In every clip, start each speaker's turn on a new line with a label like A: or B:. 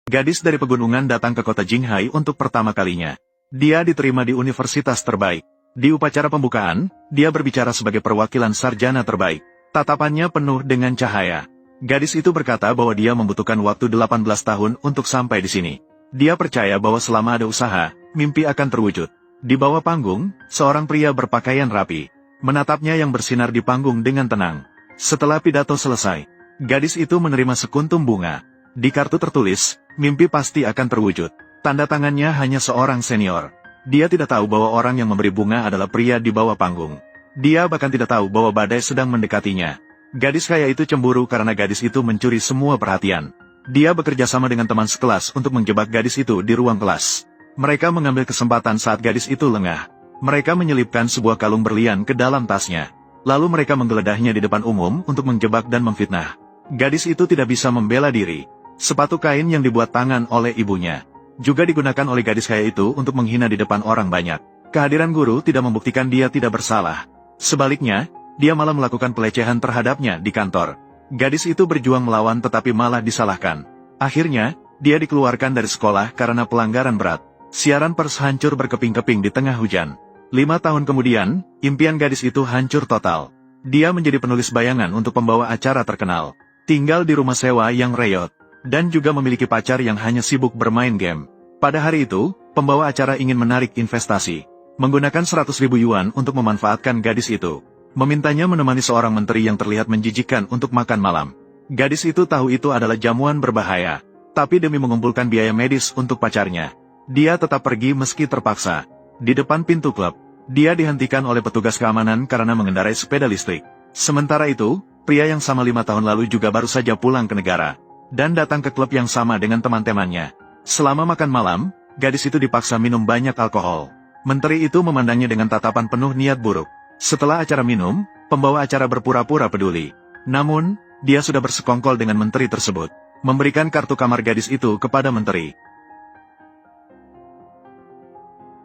A: Gadis dari pegunungan datang ke kota Jinghai untuk pertama kalinya. Dia diterima di universitas terbaik. Di upacara pembukaan, dia berbicara sebagai perwakilan sarjana terbaik. Tatapannya penuh dengan cahaya. Gadis itu berkata bahwa dia membutuhkan waktu 18 tahun untuk sampai di sini. Dia percaya bahwa selama ada usaha, mimpi akan terwujud. Di bawah panggung, seorang pria berpakaian rapi menatapnya yang bersinar di panggung dengan tenang. Setelah pidato selesai, gadis itu menerima sekuntum bunga. Di kartu tertulis, mimpi pasti akan terwujud. Tanda tangannya hanya seorang senior. Dia tidak tahu bahwa orang yang memberi bunga adalah pria di bawah panggung. Dia bahkan tidak tahu bahwa badai sedang mendekatinya. Gadis kaya itu cemburu karena gadis itu mencuri semua perhatian. Dia bekerja sama dengan teman sekelas untuk menjebak gadis itu di ruang kelas. Mereka mengambil kesempatan saat gadis itu lengah. Mereka menyelipkan sebuah kalung berlian ke dalam tasnya. Lalu mereka menggeledahnya di depan umum untuk menjebak dan memfitnah. Gadis itu tidak bisa membela diri. Sepatu kain yang dibuat tangan oleh ibunya juga digunakan oleh gadis kaya itu untuk menghina di depan orang banyak. Kehadiran guru tidak membuktikan dia tidak bersalah. Sebaliknya, dia malah melakukan pelecehan terhadapnya di kantor. Gadis itu berjuang melawan tetapi malah disalahkan. Akhirnya, dia dikeluarkan dari sekolah karena pelanggaran berat. Siaran pers hancur berkeping-keping di tengah hujan. 5 tahun kemudian, impian gadis itu hancur total. Dia menjadi penulis bayangan untuk pembawa acara terkenal. Tinggal di rumah sewa yang reyot. Dan juga memiliki pacar yang hanya sibuk bermain game. Pada hari itu, pembawa acara ingin menarik investasi. Menggunakan 100.000 yuan untuk memanfaatkan gadis itu. Memintanya menemani seorang menteri yang terlihat menjijikkan untuk makan malam. Gadis itu tahu itu adalah jamuan berbahaya. Tapi demi mengumpulkan biaya medis untuk pacarnya, dia tetap pergi meski terpaksa. Di depan pintu klub, dia dihentikan oleh petugas keamanan karena mengendarai sepeda listrik. Sementara itu, pria yang sama 5 tahun lalu juga baru saja pulang ke negara dan datang ke klub yang sama dengan teman-temannya. Selama makan malam, gadis itu dipaksa minum banyak alkohol. Menteri itu memandangnya dengan tatapan penuh niat buruk. Setelah acara minum, pembawa acara berpura-pura peduli. Namun, dia sudah bersekongkol dengan menteri tersebut, memberikan kartu kamar gadis itu kepada menteri.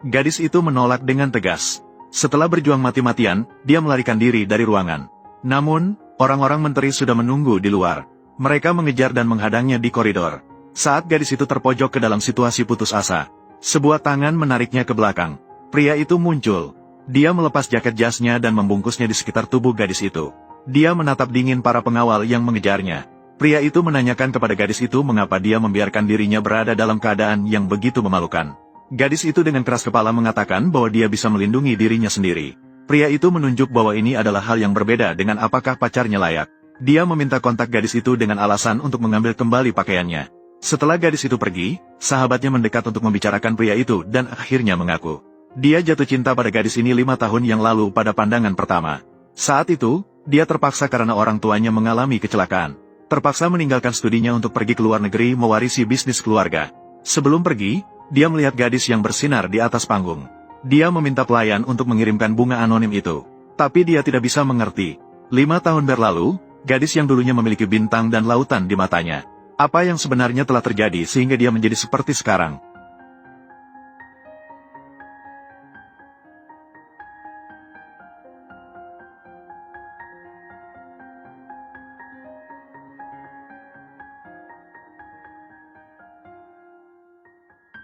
A: Gadis itu menolak dengan tegas. Setelah berjuang mati-matian, dia melarikan diri dari ruangan. Namun, orang-orang menteri sudah menunggu di luar. Mereka mengejar dan menghadangnya di koridor. Saat gadis itu terpojok ke dalam situasi putus asa, sebuah tangan menariknya ke belakang. Pria itu muncul. Dia melepas jaket jasnya dan membungkusnya di sekitar tubuh gadis itu. Dia menatap dingin para pengawal yang mengejarnya. Pria itu menanyakan kepada gadis itu mengapa dia membiarkan dirinya berada dalam keadaan yang begitu memalukan. Gadis itu dengan keras kepala mengatakan bahwa dia bisa melindungi dirinya sendiri. Pria itu menunjuk bahwa ini adalah hal yang berbeda dengan apakah pacarnya layak. Dia meminta kontak gadis itu dengan alasan untuk mengambil kembali pakaiannya. Setelah gadis itu pergi, sahabatnya mendekat untuk membicarakan pria itu dan akhirnya mengaku. Dia jatuh cinta pada gadis ini 5 tahun yang lalu pada pandangan pertama. Saat itu, dia terpaksa karena orang tuanya mengalami kecelakaan. Terpaksa meninggalkan studinya untuk pergi ke luar negeri mewarisi bisnis keluarga. Sebelum pergi, dia melihat gadis yang bersinar di atas panggung. Dia meminta pelayan untuk mengirimkan bunga anonim itu. Tapi dia tidak bisa mengerti. 5 tahun berlalu, gadis yang dulunya memiliki bintang dan lautan di matanya. Apa yang sebenarnya telah terjadi sehingga dia menjadi seperti sekarang?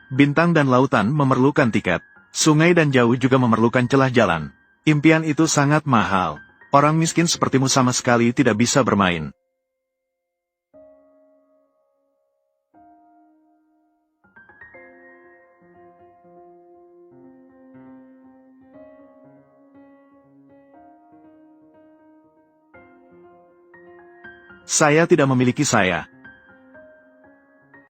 A: Bintang dan lautan memerlukan tiket. Sungai dan jauh juga memerlukan celah jalan. Impian itu sangat mahal. Orang miskin sepertimu sama sekali tidak bisa bermain. Saya tidak memiliki saya.